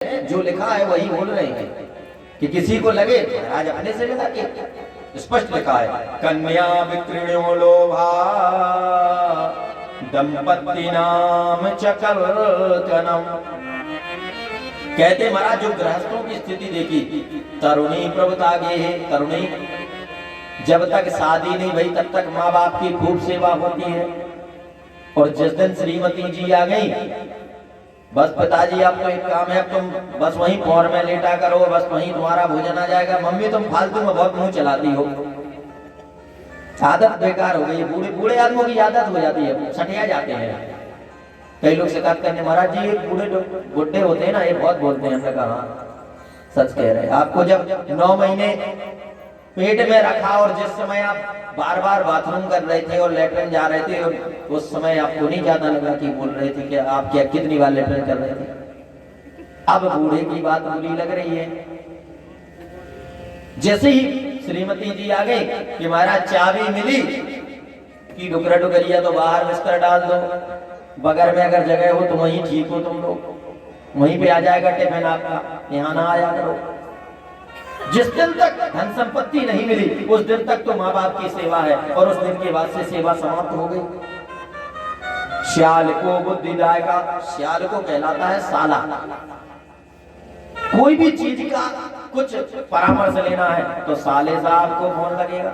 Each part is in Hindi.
जो लिखा है वही बोल रहे हैं कि किसी को लगे आज अपने से मिला के स्पष्ट लिखा है कन्या विक्रियो लोभा दंपति नाम चकलतनम। कहते महाराज जो गृहस्थों की स्थिति देखी, तरुणी प्रभुतागे है, तरुणी जब तक शादी नहीं भई तब तक माँ बाप की खूब सेवा होती है, और जिस दिन श्रीमती जी आ गई बस पिताजी अब तो एक काम है, अब तुम बस वहीं पोर में लेटा करो, बस वहीं तुम्हारा भोजन आ जाएगा, मम्मी तुम फालतू में बहुत मुंह चलाती हो। आदत बेकार हो गई, बूढ़े बूढ़े आदमियों की आदत हो जाती है, सटिया जाते हैं। कई लोग शिकायत करने महाराज जी ये बूढ़े बुढ़े होते हैं ना ये बहुत बोलते हैं। हमने कहा सच कह रहे हैं। आपको जब 9 महीने पेट में रखा और जिस समय आप बार बार बाथरूम कर रहे थे और लेटरिन जा रहे थे, उस समय आपको नहीं ज्यादा लगा कि बोल रहे थे कि आप क्या कितनी बार लेटरिन कर रहे थे। अब बूढ़े की बात बुरी लग रही है। जैसे ही श्रीमती जी आ गई कि महाराज चाबी मिली कि डुकरा डुकरिया तो बाहर बिस्तर डाल दो, बगैर में अगर जगह हो तो वहीं ठीक हो, तुम लोग वहीं पे आ जाएगा टिफिन आपका, यहाँ ना आया करो। जिस दिन तक धन संपत्ति नहीं मिली उस दिन तक तो माँ बाप की सेवा है, और उस दिन के बाद से सेवा समाप्त हो गई। श्याल को बुद्धिदायका, श्याल को कहलाता है साला। कोई भी चीज का कुछ परामर्श लेना है तो साले साहब को फोन लगेगा,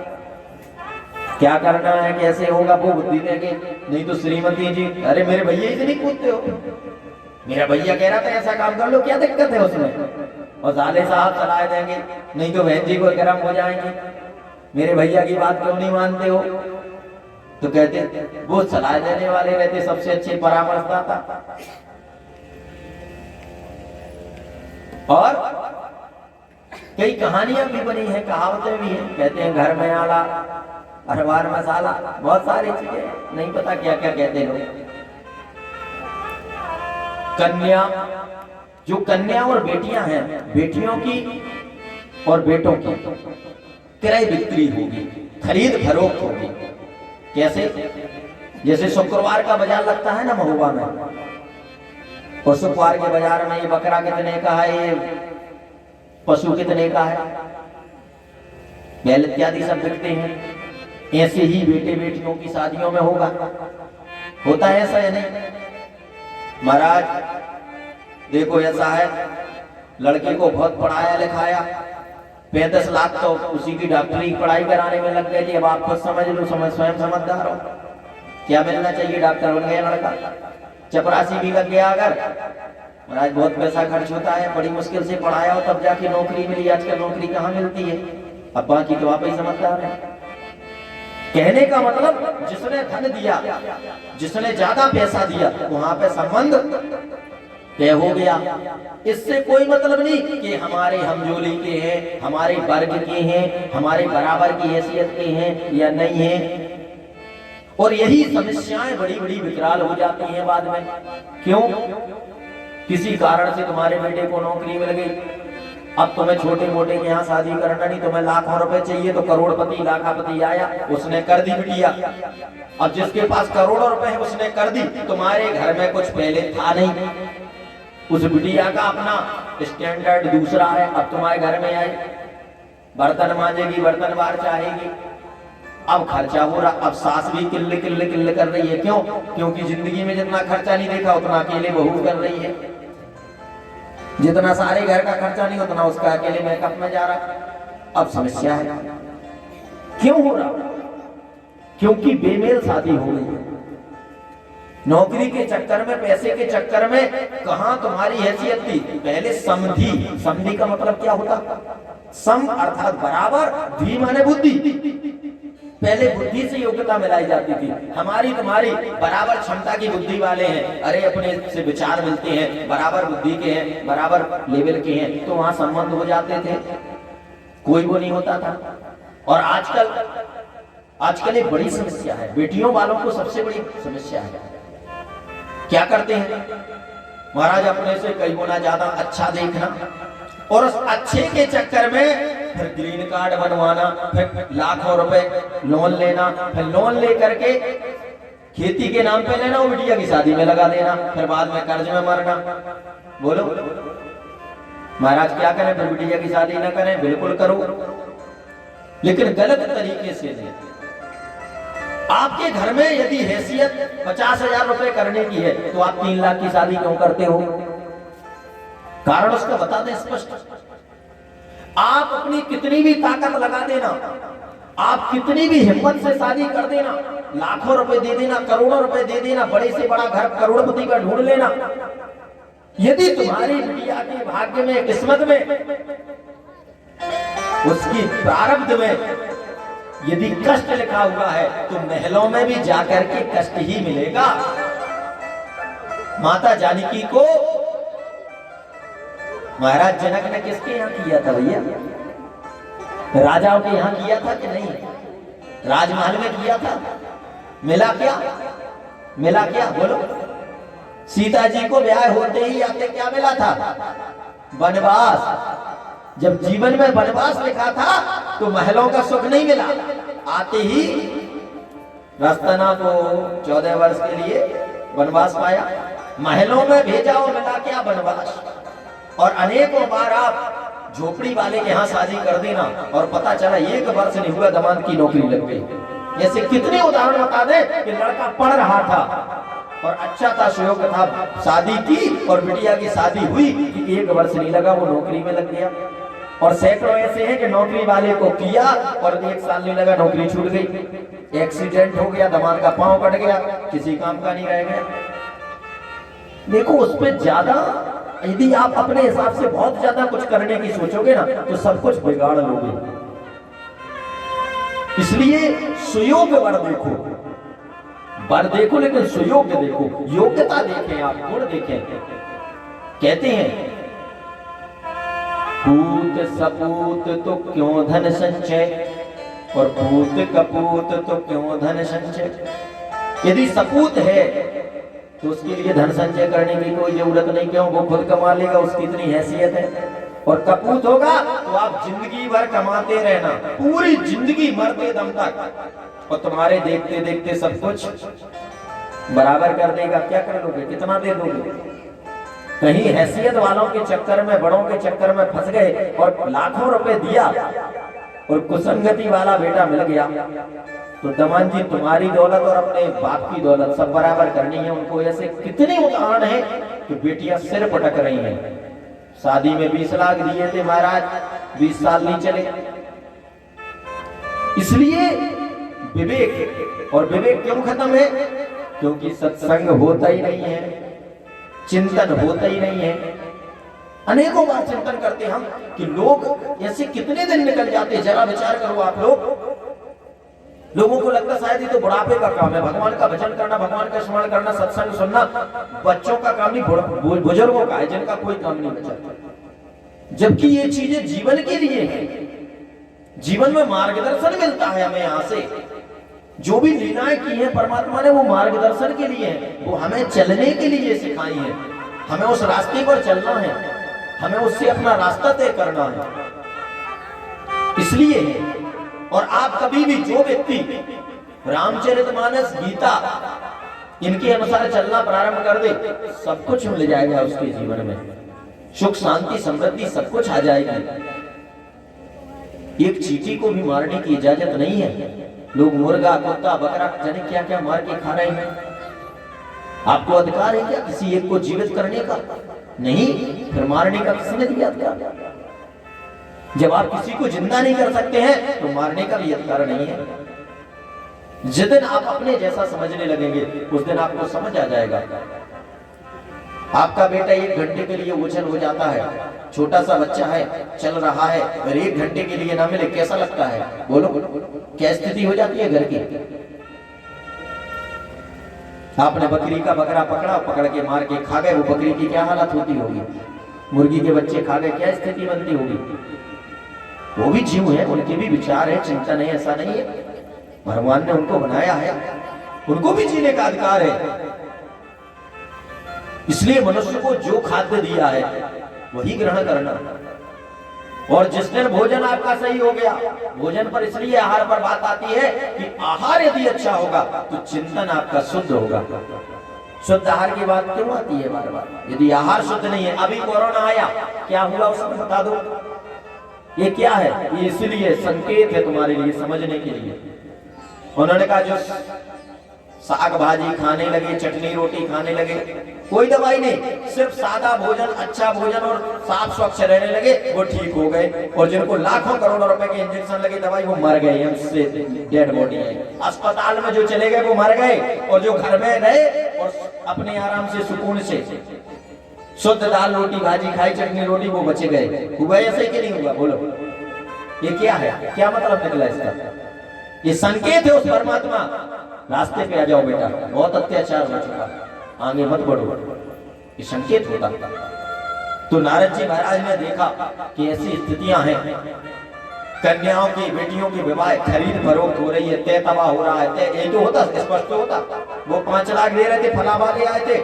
क्या करना है कैसे होगा वो बुद्धि देंगे। नहीं तो श्रीमती जी अरे मेरे भैया इतनी पूछते हो, मेरा भैया कह रहा था ऐसा काम कर लो, क्या दिक्कत है उसमें, और साले साहब सलाह देंगे। नहीं तो बहन जी को गर्म हो जाएंगे, मेरे भैया की बात क्यों नहीं मानते हो, तो कहते वो सलाह देने वाले रहते सबसे अच्छे परामर्शदाता। और कई कहानियां भी बनी हैं, कहावतें भी हैं। कहते हैं घर में आला अरबार मसाला, बहुत सारी चीजें नहीं पता क्या क्या कहते लोग। कन्या, जो कन्या और बेटियां हैं, बेटियों की और बेटों की क्रय बिक्री होगी, खरीद फरोख्त होगी। कैसे? जैसे शुक्रवार का बाजार लगता है ना महुआ में, और शुक्रवार के बाजार में ये बकरा कितने का है, ये पशु कितने का है, बैल इत्यादि सब बिकते हैं। ऐसे ही बेटे बेटियों की शादियों में होता है ऐसा या नहीं? महाराज देखो ऐसा है, लड़के को बहुत पढ़ाया लिखाया, 35 लाख तो उसी की डॉक्टरी की पढ़ाई कराने में लग गए। अब आप खुद समझ लो, स्वयं समझदार हो, क्या मिलना चाहिए, डॉक्टर बन गया लड़का। चपरासी भी लग गया अगर, महाराज बहुत पैसा खर्च होता है, बड़ी मुश्किल से पढ़ाया हो तब जाके नौकरी मिली। आजकल नौकरी कहाँ मिलती है। अब बाकी तो आप ही समझदार है। कहने का मतलब जिसने धन दिया, जिसने ज्यादा पैसा दिया, वहां पे संबंध तय हो गया। इससे कोई मतलब नहीं कि हमारे हमजोली के हैं, हमारे वर्ग के हैं, हमारे बराबर की हैसियत के हैं या नहीं है। और यही समस्याएं बड़ी बड़ी विकराल हो जाती हैं बाद में। क्यों? किसी कारण से तुम्हारे बेटे को नौकरी मिल गई, अब तुम्हें छोटे मोटे के यहाँ शादी करना नहीं, तुम्हें लाखों रुपए चाहिए, तो करोड़पति लाखापति आया, उसने कर दी बिटिया। अब जिसके पास करोड़ों रुपए है उसने कर दी, तुम्हारे घर में कुछ पहले था नहीं, उस बिटिया का अपना स्टैंडर्ड दूसरा है। अब तुम्हारे घर में आई, बर्तन मांजेगी, बर्तन बार चाहेगी, अब खर्चा हो रहा। अब सास भी किल्ले किल्ले किल्ले कर रही है। क्यों? क्योंकि जिंदगी में जितना खर्चा नहीं देखा उतना अकेले बहू कर रही है, जितना सारे घर का खर्चा नहीं उतना उसका अकेले मेकअप में जा रहा। अब समस्या है। क्यों हो रहा? क्योंकि बेमेल शादी हो गई है। नौकरी के चक्कर में, पैसे के चक्कर में कहां तुम्हारी हैसियत थी। पहले समधी, समधी का मतलब क्या होता? सम अर्थात बराबर, धी माने बुद्धि। पहले बुद्धि से योग्यता मिलाई जाती थी। हमारी तुम्हारी बराबर क्षमता की बुद्धि वाले हैं, अरे अपने से विचार मिलते हैं, बराबर बुद्धि के हैं, बराबर लेवल के हैं, तो वहां संबंध हो जाते थे, कोई वो नहीं होता था। और आजकल एक बड़ी समस्या है, बेटियों वालों को सबसे बड़ी समस्या है। क्या करते हैं महाराज? अपने से कई गुना ज्यादा अच्छा देखना, और उस अच्छे के चक्कर में फिर ग्रीन कार्ड बनवाना, फिर लाखों रुपए लोन लेना, फिर लोन लेकर के खेती के नाम पे लेना, वो बिटिया की शादी में लगा देना, फिर बाद में कर्ज में मरना। बोलो महाराज क्या करें, फिर बिटिया की शादी ना करें? बिल्कुल करो, लेकिन गलत तरीके से नहीं। आपके घर में यदि हैसियत 50,000 रुपए करने की है तो आप 3 लाख की शादी क्यों करते हो? कारण उसका बता दें स्पष्ट। आप अपनी कितनी भी ताकत लगा देना, आप कितनी भी हिम्मत से शादी कर देना, लाखों रुपए दे देना, करोड़ों रुपए दे देना, बड़े से बड़ा घर करोड़पति का ढूंढ लेना, यदि तुम्हारी बिटिया के भाग्य में, किस्मत में, उसकी प्रारब्ध में यदि कष्ट लिखा हुआ है तो महलों में भी जाकर के कष्ट ही मिलेगा। माता जानकी को महाराज जनक ने किसके यहाँ किया था भैया? राजाओं के यहाँ किया था कि नहीं? राजमहल में किया था। मिला क्या? मिला क्या? बोलो। सीता जी को ब्याह होते ही आते क्या मिला था? वनवास। जब जीवन में वनवास लिखा था तो महलों का सुख नहीं मिला, आते ही रास्ताना को 14 वर्ष के लिए वनवास पाया। महलों में भेजा और मिला क्या? वनवास। और अनेकों बार आप झोपड़ी वाले के यहाँ शादी कर देना और पता चला 1 वर्ष नहीं हुआ दामाद की नौकरी लग गई। ऐसे कितने उदाहरण बता दें कि लड़का पढ़ रहा था और अच्छा था, सुयोग था, शादी की और बिटिया की शादी हुई कि 1 वर्ष नहीं लगा वो नौकरी में लग गया। और सैकड़ों ऐसे हैं कि नौकरी वाले को किया और 1 साल नहीं लगा नौकरी छूट गई, एक्सीडेंट हो गया, दामाद का पांव कट गया, किसी काम का नहीं रह गया। देखो, उस पर ज्यादा यदि आप अपने हिसाब से बहुत ज्यादा कुछ करने की सोचोगे ना तो सब कुछ बिगाड़ लोगे। इसलिए सुयोग वर देखो, वर देखो लेकिन सुयोग देखो, योग्यता देखें, आप गुण देखें। कहते हैं पूत सपूत तो क्यों धन संचय, और पूत कपूत तो क्यों धन संचय। यदि सपूत है तो उसके लिए धन संचय करने की कोई जरूरत नहीं, क्यों? वो खुद कमा लेगा, उसकी इतनी हैसियत है। और कपूत होगा तो आप जिंदगी भर कमाते रहना, पूरी जिंदगी मरते दम तक, और तुम्हारे देखते देखते सब कुछ बराबर कर देगा। क्या कर लोगे? कितना दे दोगे? कहीं हैसियत वालों के चक्कर में, बड़ों के चक्कर में फंस गए और लाखों रुपए दिया और कुसंगति वाला बेटा मिल गया तो दमान जी तुम्हारी दौलत और अपने बाप की दौलत सब बराबर करनी है उनको। ऐसे कितने उदाहरण हैं कि बेटियां सिर पटक रही हैं। शादी में 20 लाख दिए थे महाराज, 20 साल नहीं चले। इसलिए विवेक, और विवेक क्यों खत्म है? क्योंकि सत्संग होता ही नहीं है, चिंतन होता ही नहीं है। अनेकों बार चिंतन करते हम कि लोग ऐसे कितने दिन निकल जाते, जरा विचार करो आप लोग। लोगों को लगता शायद ये तो बुढ़ापे का काम है, भगवान का भजन करना, भगवान का स्मरण करना, सत्संग सुनना बच्चों का काम नहीं, बुजुर्गों का है जिनका कोई काम नहीं बचा। जबकि ये चीजें जीवन के लिए है, जीवन में मार्गदर्शन मिलता है हमें। यहाँ से जो भी लीलाएं की है परमात्मा ने वो मार्गदर्शन के लिए है, वो हमें चलने के लिए सिखाई है। हमें उस रास्ते पर चलना है, हमें उससे अपना रास्ता तय करना है, इसलिए है। और आप कभी भी, जो व्यक्ति रामचरितमानस, गीता इनके अनुसार चलना प्रारंभ कर दे, सब कुछ मिल जाएगा उसके जीवन में, सुख शांति समृद्धि सब कुछ आ जाएगी। एक चींटी को भी मारने की इजाजत नहीं है। लोग मुर्गा, कुत्ता, बकरा जाने क्या क्या मार के खा रहे हैं। आपको अधिकार है क्या किसी एक को जीवित करने का? नहीं। फिर मारने का किसने दिया अधिकार? जब आप किसी को जिंदा नहीं कर सकते हैं तो मारने का भी अधिकार नहीं है। जिस दिन आप अपने जैसा समझने लगेंगे उस दिन आपको समझ आ जाएगा। आपका बेटा 1 घंटे के लिए उछल हो जाता है, छोटा सा बच्चा है, चल रहा है, और 1 घंटे के लिए ना मिले, कैसा लगता है? बोलो, क्या स्थिति हो जाती है घर की? आपने बकरी का बकरा पकड़ा, पकड़ के मार के खा गए, वो बकरी की क्या हालत होती होगी? मुर्गी के बच्चे खा गए, क्या स्थिति बनती होगी? वो भी जीव है, उनके भी विचार है, चिंतन है, ऐसा नहीं है। भगवान ने उनको बनाया है, उनको भी जीने का अधिकार है। इसलिए मनुष्य को जो खाद्य दिया है वही ग्रहण करना। और जिस दिन भोजन आपका सही हो गया, भोजन पर इसलिए आहार पर बात आती है कि आहार यदि अच्छा होगा तो चिंतन आपका शुद्ध होगा। शुद्ध आहार की बात क्यों आती है बार बार? यदि आहार शुद्ध नहीं है, अभी कोरोना आया, क्या हुआ उसमें बता दो। ये क्या है? ये इसलिए संकेत है तुम्हारे लिए समझने के लिए। उन्होंने कहा जो साग भाजी खाने लगे, चटनी रोटी खाने लगे, कोई दवाई नहीं, सिर्फ सादा भोजन, अच्छा भोजन और साफ स्वच्छ रहने लगे, वो ठीक हो गए। और जिनको लाखों करोड़ों रुपए के इंजेक्शन लगे, दवाई, वो मर गए, हमसे डेड बॉडी है। अस्पताल में जो चले गए वो मर गए, और जो घर में रहे और अपने आराम से सुकून से शुद्ध दाल रोटी भाजी खाई, चटनी रोटी, वो बचे गए। हुआ ऐसे कि नहीं हुआ? बोलो, ये क्या है? क्या मतलब निकला इसका? ये संकेत है उस परमात्मा, रास्ते पे आ जाओ बेटा, बहुत अत्याचार हो चुका, आगे मत बढ़ो, ये संकेत होता। तो नारद जी महाराज ने देखा कि ऐसी स्थितियां हैं, कन्याओं की, बेटियों की विवाह खरीद फरोख्त हो रही है, तय तबा हो रहा है। तय ये तो होता, स्पष्ट तो होता। वो 5 लाख दे रहे थे, फला वाले आए थे,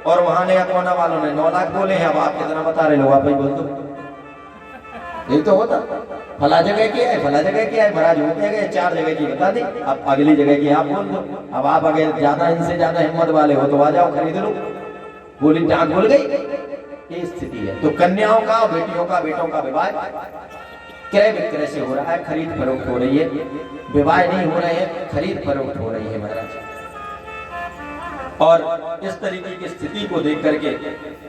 और वहां ने कोना वालों ने 9 लाख बोले हैं। अब आप कितना बता रहे, लोग आप ही बोल दो। यही तो होता, फला जगह की है, फला जगह की है, महाराज होते गए, 4 जगह की बता दी, अब अगली जगह की आप बोल दो। अब आप अगर ज्यादा, इनसे ज्यादा हिम्मत वाले हो तो आ जाओ, खरीद लो। बोली टांग खुल गई, ये स्थिति है। तो कन्याओं का, बेटियों का, बेटों का विवाह क्रय विक्रय से हो रहा है, खरीद फरोख्त हो रही है। विवाह नहीं हो रहे हैं, खरीद फरोख्त हो रही है महाराज। और इस तरीके की स्थिति को देख करके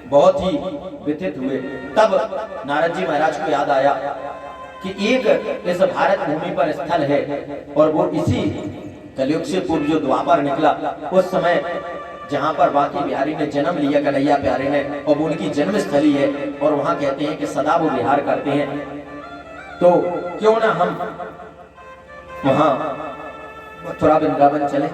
बहुत ही व्यथित हुए। तब नारद जी महाराज को याद आया कि एक इस भारत भूमि पर स्थल है, और वो इसी कलयुग से पूर्व जो द्वापर निकला, उस समय जहां पर बांके बिहारी ने जन्म लिया, कन्हैया प्यारे ने, और वो उनकी जन्म स्थली है, और वहां कहते हैं कि सदा वो विहार करते हैं। तो क्यों ना हम वहां मथुरा वृंदावन चले।